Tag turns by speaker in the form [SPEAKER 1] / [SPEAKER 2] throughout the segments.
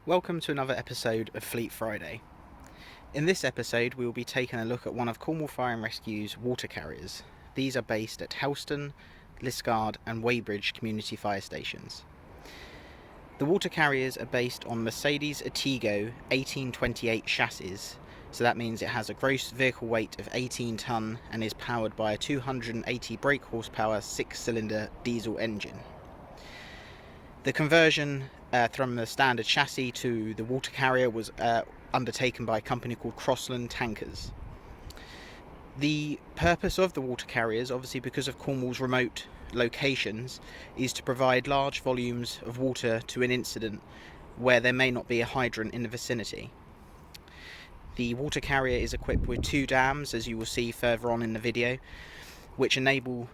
[SPEAKER 1] Welcome to another episode of Fleet Friday. In this episode we will be taking a look at one of Cornwall Fire and Rescue's water carriers. These are based at Helston, Liskeard and Weybridge community fire stations. The water carriers are based on Mercedes Ertigo 1828 chassis, so that means it has a gross vehicle weight of 18 tonne and is powered by a 280 brake horsepower 6-cylinder diesel engine. The conversion from the standard chassis to the water carrier was undertaken by a company called Crossland Tankers. The purpose of the water carriers, obviously because of Cornwall's remote locations, is to provide large volumes of water to an incident where there may not be a hydrant in the vicinity. The water carrier is equipped with 2 dams, as you will see further on in the video, which enable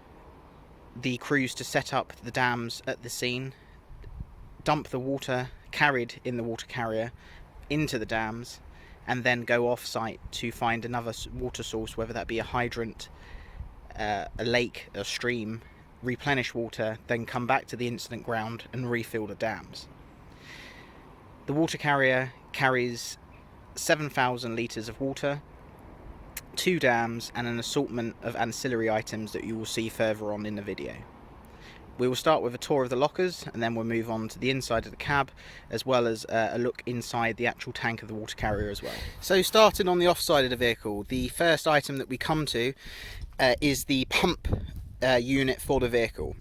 [SPEAKER 1] the crews to set up the dams at the scene, dump the water carried in the water carrier into the dams, and then go off site to find another water source, whether that be a hydrant, a lake, a stream, replenish water, then come back to the incident ground and refill the dams. The water carrier carries 7,000 litres of water, 2 dams and an assortment of ancillary items that you will see further on in the video. We will start with a tour of the lockers and then we'll move on to the inside of the cab, as well as a look inside the actual tank of the water carrier as well. So starting on the offside of the vehicle, the first item that we come to is the pump unit for the vehicle.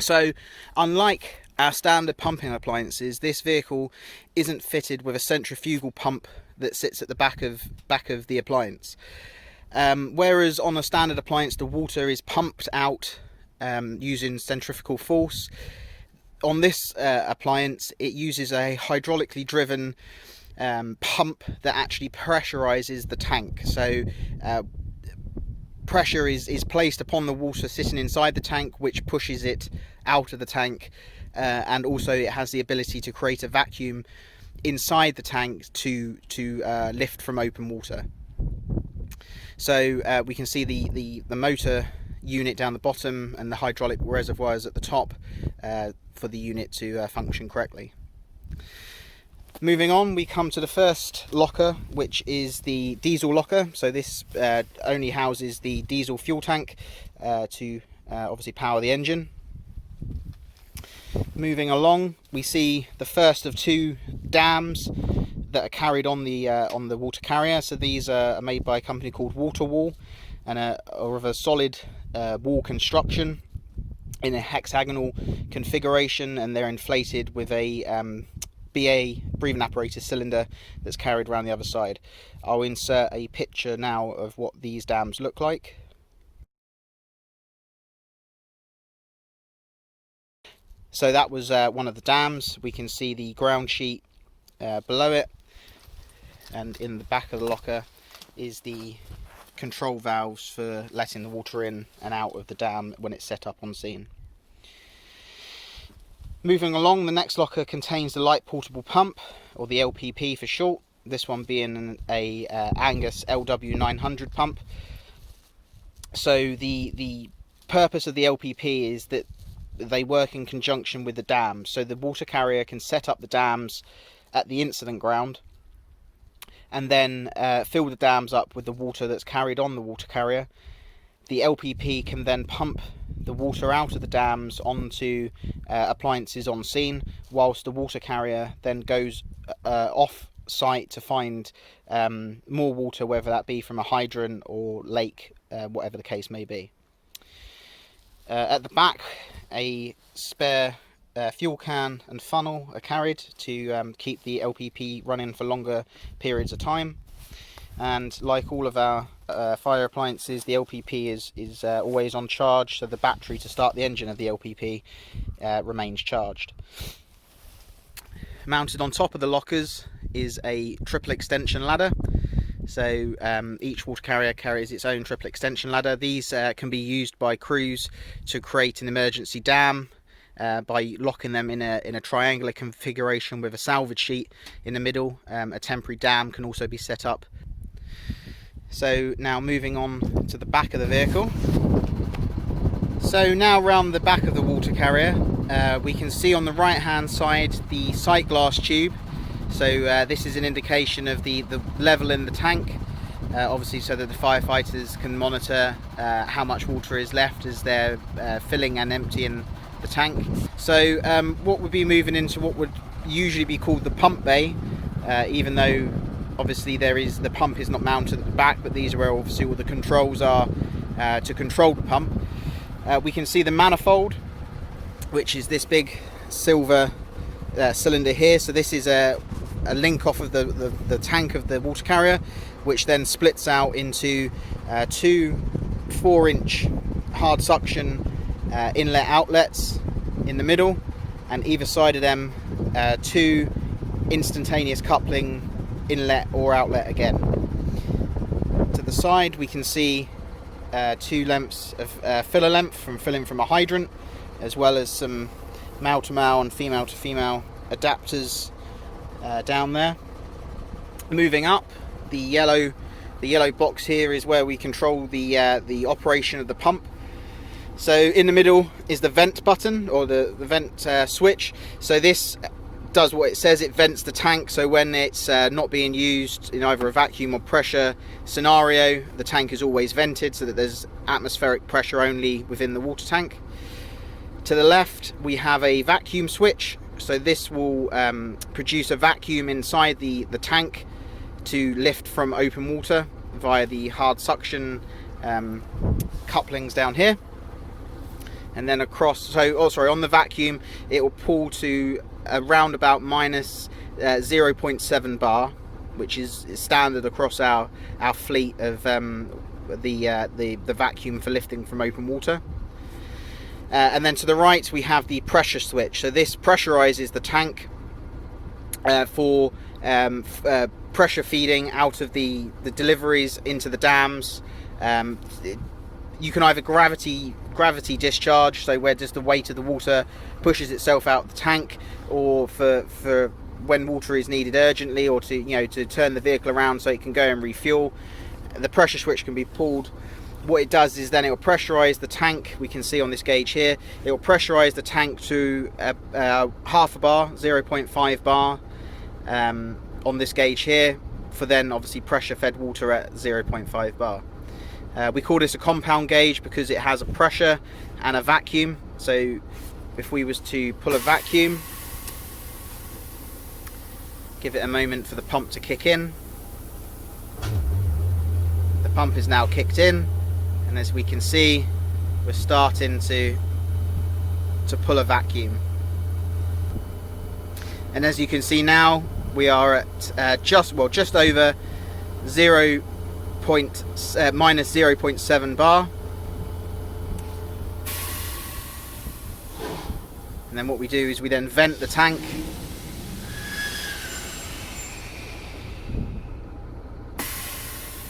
[SPEAKER 1] So unlike our standard pumping appliances, this vehicle isn't fitted with a centrifugal pump that sits at the back of the appliance. Whereas on a standard appliance the water is pumped out using centrifugal force. On this appliance it uses a hydraulically driven pump that actually pressurizes the tank. So pressure is placed upon the water sitting inside the tank, which pushes it out of the tank, and also it has the ability to create a vacuum inside the tank to lift from open water. So we can see the motor unit down the bottom and the hydraulic reservoirs at the top for the unit to function correctly. Moving on, we come to the first locker, which is the diesel locker. So this only houses the diesel fuel tank to obviously power the engine. Moving along, we see the first of 2 dams that are carried on the water carrier. So these are made by a company called Cornwall and are of a solid wall construction in a hexagonal configuration, and they're inflated with a BA breathing apparatus cylinder that's carried around the other side. I'll insert a picture now of what these dams look like. So that was one of the dams. We can see the ground sheet below it, and in the back of the locker is the control valves for letting the water in and out of the dam when it's set up on scene. Moving along, the next locker contains the light portable pump, or the LPP for short, this one being a Angus LW900 pump. So the purpose of the LPP is that they work in conjunction with the dams, so the water carrier can set up the dams at the incident ground and then fill the dams up with the water that's carried on the water carrier. The LPP can then pump the water out of the dams onto appliances on scene, whilst the water carrier then goes off site to find more water, whether that be from a hydrant or lake, whatever the case may be. At the back, a spare fuel can and funnel are carried to keep the LPP running for longer periods of time. And like all of our fire appliances, the LPP is always on charge, so the battery to start the engine of the LPP remains charged. Mounted on top of the lockers is a triple extension ladder. So each water carrier carries its own triple extension ladder. These can be used by crews to create an emergency dam by locking them in a triangular configuration with a salvage sheet in the middle. A temporary dam can also be set up. So now moving on to the back of the vehicle. So now round the back of the water carrier, we can see on the right hand side the sight glass tube So this is an indication of the level in the tank, obviously so that the firefighters can monitor how much water is left as they're filling and emptying the tank. So what would be moving into what would usually be called the pump bay, even though obviously the pump is not mounted at the back, but these are where obviously all the controls are to control the pump. We can see the manifold, which is this big silver cylinder here. So this is a link off of the tank of the water carrier, which then splits out into two 4-inch hard suction inlet outlets in the middle, and either side of them two instantaneous coupling inlet or outlet again. To the side we can see 2 lengths of filler length from filling from a hydrant, as well as some male to male and female to female adapters down there. Moving up, the yellow box here is where we control the operation of the pump. So in the middle is the vent button, or the vent switch. So this does what it says. It vents the tank, so when it's not being used in either a vacuum or pressure scenario, the tank is always vented so that there's atmospheric pressure only within the water tank. To the left we have a vacuum switch, so this will produce a vacuum inside the tank to lift from open water via the hard suction couplings down here. And then across, on the vacuum it will pull to around about minus 0.7 bar, which is standard across our fleet of the vacuum for lifting from open water. And then to the right we have the pressure switch. So this pressurizes the tank for pressure feeding out of the deliveries into the dams. You can either gravity discharge, so where just the weight of the water pushes itself out of the tank, or for when water is needed urgently, or to turn the vehicle around so it can go and refuel. The pressure switch can be pulled. What it does is then it will pressurize the tank. We can see on this gauge here, it will pressurize the tank to half a bar, 0.5 bar on this gauge here, for then obviously pressure fed water at 0.5 bar. We call this a compound gauge because it has a pressure and a vacuum. So if we was to pull a vacuum, give it a moment for the pump to kick in. The pump is now kicked in, and as we can see, we're starting to pull a vacuum. And as you can see now, we are at just over minus 0.7 bar. And then what we do is we then vent the tank,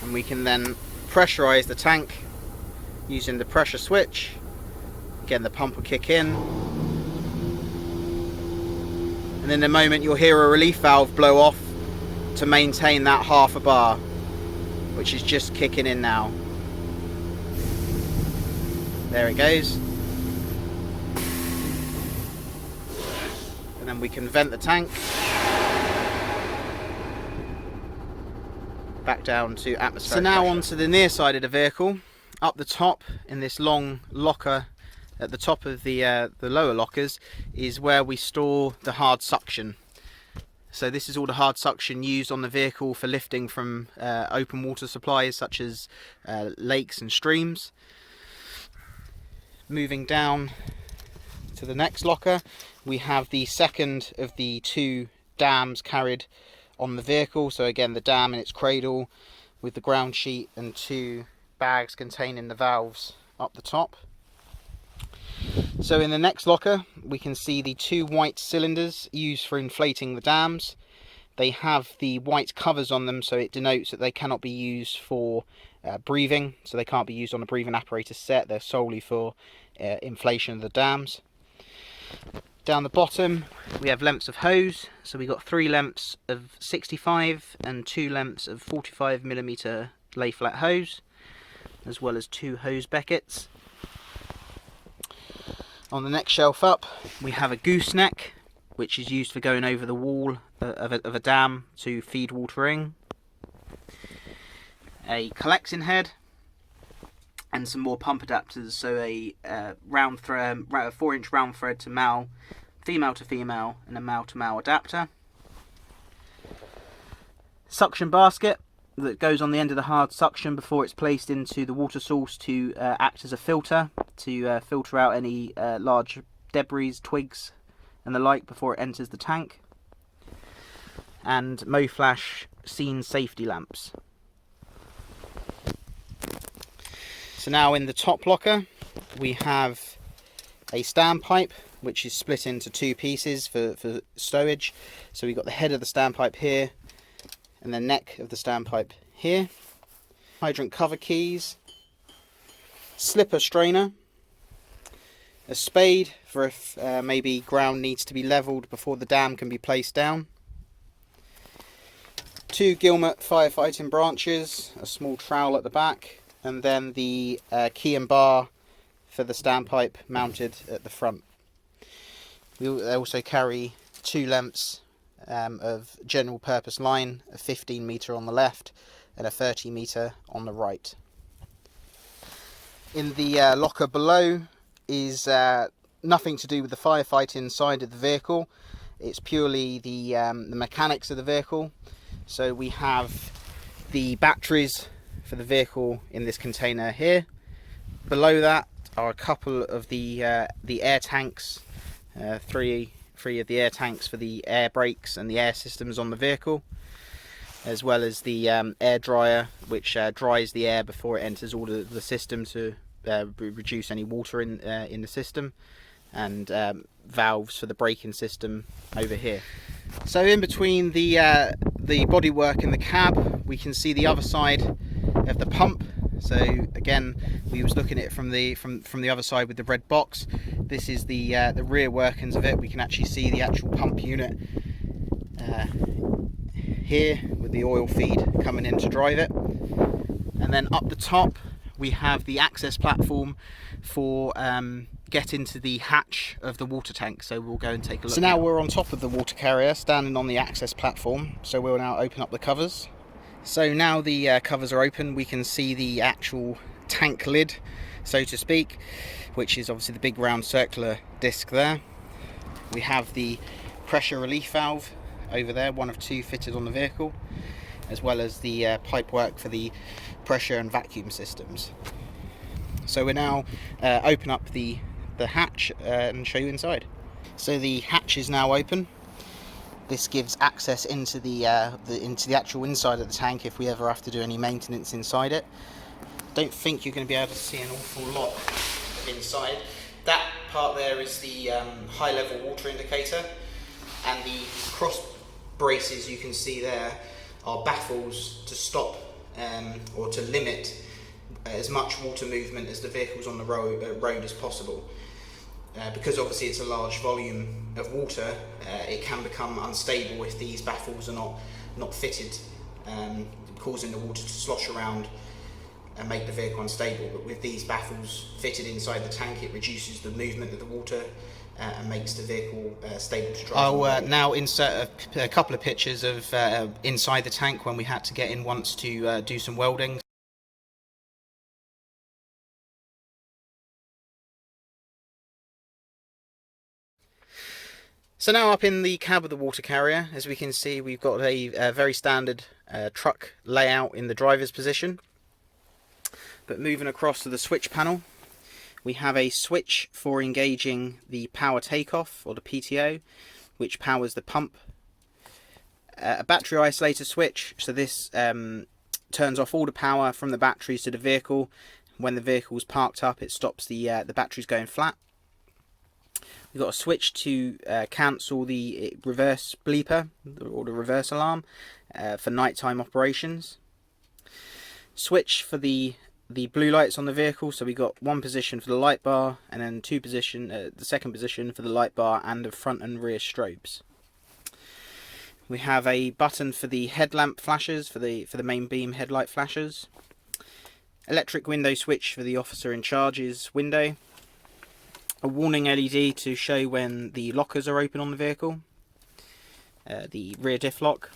[SPEAKER 1] and we can then pressurize the tank using the pressure switch. Again, the pump will kick in, and in a moment you'll hear a relief valve blow off to maintain that half a bar, which is just kicking in now. There it goes. And then we can vent the tank back down to atmospheric So now pressure. Onto the near side of the vehicle. Up the top in this long locker at the top of the lower lockers is where we store the hard suction. So this is all the hard suction used on the vehicle for lifting from open water supplies such as lakes and streams. Moving down to the next locker, we have the second of the 2 dams carried on the vehicle. So again, the dam in its cradle with the ground sheet and 2 bags containing the valves up the top. So in the next locker we can see the 2 white cylinders used for inflating the dams. They have the white covers on them, so it denotes that they cannot be used for breathing, so they can't be used on a breathing apparatus set. They're solely for inflation of the dams. Down the bottom we have lengths of hose, so we've got 3 lengths of 65 and 2 lengths of 45mm lay flat hose, as well as 2 hose beckets. On the next shelf up we have a gooseneck, which is used for going over the wall of a dam to feed water in. A collecting head, and some more pump adapters, so a round thread, a 4-inch round thread to male, female to female, and a male to male adapter. Suction basket that goes on the end of the hard suction before it's placed into the water source to act as a filter, to filter out any large debris, twigs and the like before it enters the tank. And MoFlash scene safety lamps. So now in the top locker we have a standpipe which is split into 2 pieces for stowage. So we've got the head of the standpipe here and the neck of the standpipe here. Hydrant cover keys, slipper strainer, a spade for if maybe ground needs to be levelled before the dam can be placed down, 2 Gilmet firefighting branches, a small trowel at the back, and then the key and bar for the standpipe mounted at the front. We also carry 2 lengths of general purpose line, a 15 metre on the left and a 30 metre on the right. In the locker below is nothing to do with the firefighting side of the vehicle. It's purely the mechanics of the vehicle. So we have the batteries for the vehicle in this container here. Below that are a couple of the air tanks, three of the air tanks for the air brakes and the air systems on the vehicle, as well as the air dryer which dries the air before it enters all the system to reduce any water in the system, and valves for the braking system over here. So in between the bodywork and the cab, we can see the other side of the pump. So again, we was looking at it from the other side with the red box. This is the rear workings of it. We can actually see the actual pump unit here with the oil feed coming in to drive it. And then up the top we have the access platform for getting to the hatch of the water tank. So we'll go and take a look. So now we're on top of the water carrier, standing on the access platform. So we'll now open up the covers. So now the covers are open, we can see the actual tank lid, so to speak, which is obviously the big round circular disc there. We have the pressure relief valve over there, one of 2 fitted on the vehicle, as well as the pipe work for the pressure and vacuum systems. So we'll now open up the hatch and show you inside. So the hatch is now open. This gives access into the actual inside of the tank if we ever have to do any maintenance inside it. Don't think you're going to be able to see an awful lot inside. That part there is the high level water indicator, and the cross braces you can see there are baffles to stop or to limit as much water movement as the vehicles on the road as possible. Because obviously it's a large volume of water, it can become unstable if these baffles are not fitted, causing the water to slosh around and make the vehicle unstable. But with these baffles fitted inside the tank, it reduces the movement of the water and makes the vehicle stable to drive. I'll now insert a couple of pictures of inside the tank when we had to get in once to do some welding. So now up in the cab of the water carrier, as we can see, we've got a very standard truck layout in the driver's position. But moving across to the switch panel, we have a switch for engaging the power takeoff, or the PTO, which powers the pump. A battery isolator switch, so this turns off all the power from the batteries to the vehicle. When the vehicle's parked up, it stops the batteries going flat. We've got a switch to cancel the reverse bleeper or the reverse alarm for nighttime operations. Switch for the blue lights on the vehicle, so we got one position for the light bar and then the second position for the light bar and the front and rear strobes. We have a button for the headlamp flashers, for the main beam headlight flashers. Electric window switch for the officer in charge's window. A warning LED to show when the lockers are open on the vehicle, the rear diff lock,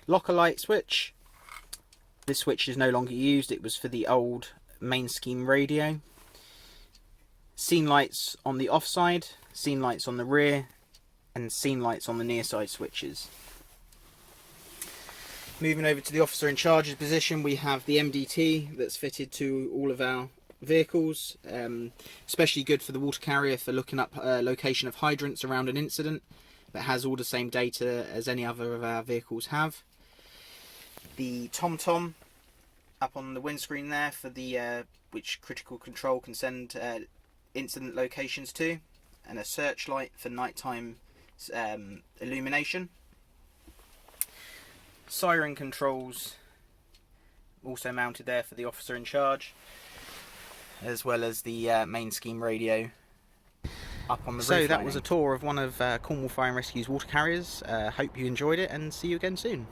[SPEAKER 1] locker light switch. This switch is no longer used, it was for the old main scheme radio. Scene lights on the off side, scene lights on the rear, and scene lights on the near side switches. Moving over to the officer in charge's position, we have the MDT that's fitted to all of our vehicles, especially good for the water carrier for looking up location of hydrants around an incident, but has all the same data as any other of our vehicles have. The TomTom up on the windscreen there for the which critical control can send incident locations to, and a searchlight for nighttime illumination. Siren controls also mounted there for the officer in charge, as well as the main scheme radio up on the roof. So that was a tour of one of Cornwall Fire and Rescue's water carriers. Hope you enjoyed it, and see you again soon.